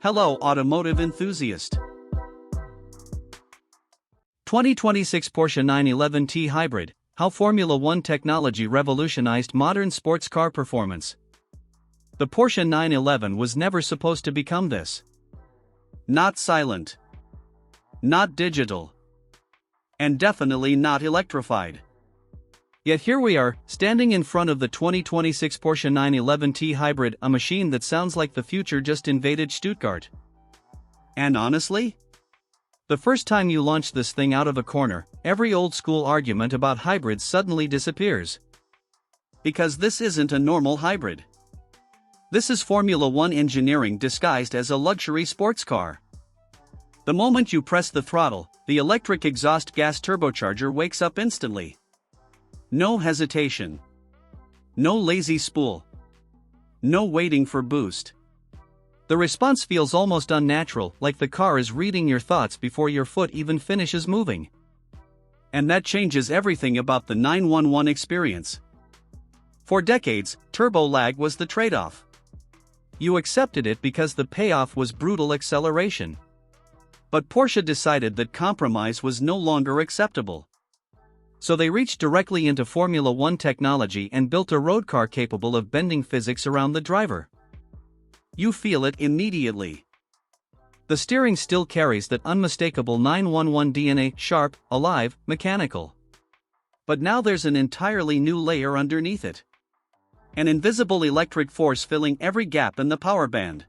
Hello automotive enthusiast. 2026 Porsche 911 Hybrid, how Formula One technology revolutionized modern sports car performance. The Porsche 911 was never supposed to become this. Not silent. Not digital. And definitely not electrified. Yet here we are, standing in front of the 2026 Porsche 911 Hybrid, a machine that sounds like the future just invaded Stuttgart. And honestly? The first time you launch this thing out of a corner, every old-school argument about hybrids suddenly disappears. Because this isn't a normal hybrid. This is Formula One engineering disguised as a luxury sports car. The moment you press the throttle, the electric exhaust gas turbocharger wakes up instantly. No hesitation. No lazy spool. No waiting for boost. The response feels almost unnatural, like the car is reading your thoughts before your foot even finishes moving. And that changes everything about the 911 experience. For decades, turbo lag was the trade-off. You accepted it because the payoff was brutal acceleration. But Porsche decided that compromise was no longer acceptable. So they reached directly into Formula One technology and built a road car capable of bending physics around the driver. You feel it immediately. The steering still carries that unmistakable 911 DNA, sharp, alive, mechanical. But now there's an entirely new layer underneath it. An invisible electric force filling every gap in the power band.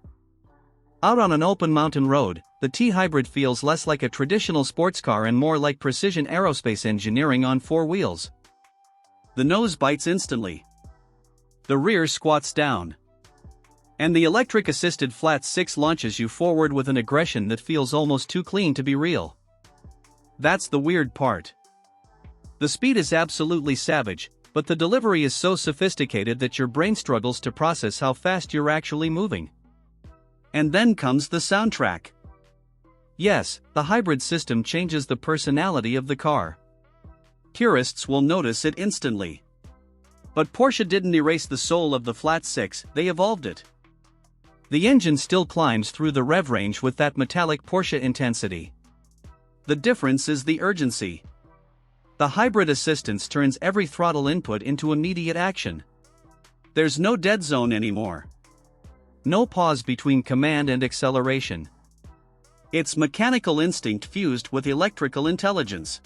Out on an open mountain road, the T-Hybrid feels less like a traditional sports car and more like precision aerospace engineering on four wheels. The nose bites instantly. The rear squats down. And the electric-assisted flat six launches you forward with an aggression that feels almost too clean to be real. That's the weird part. The speed is absolutely savage, but the delivery is so sophisticated that your brain struggles to process how fast you're actually moving. And then comes the soundtrack. Yes, the hybrid system changes the personality of the car. Purists will notice it instantly. But Porsche didn't erase the soul of the flat six, they evolved it. The engine still climbs through the rev range with that metallic Porsche intensity. The difference is the urgency. The hybrid assistance turns every throttle input into immediate action. There's no dead zone anymore. No pause between command and acceleration. It's mechanical instinct fused with electrical intelligence.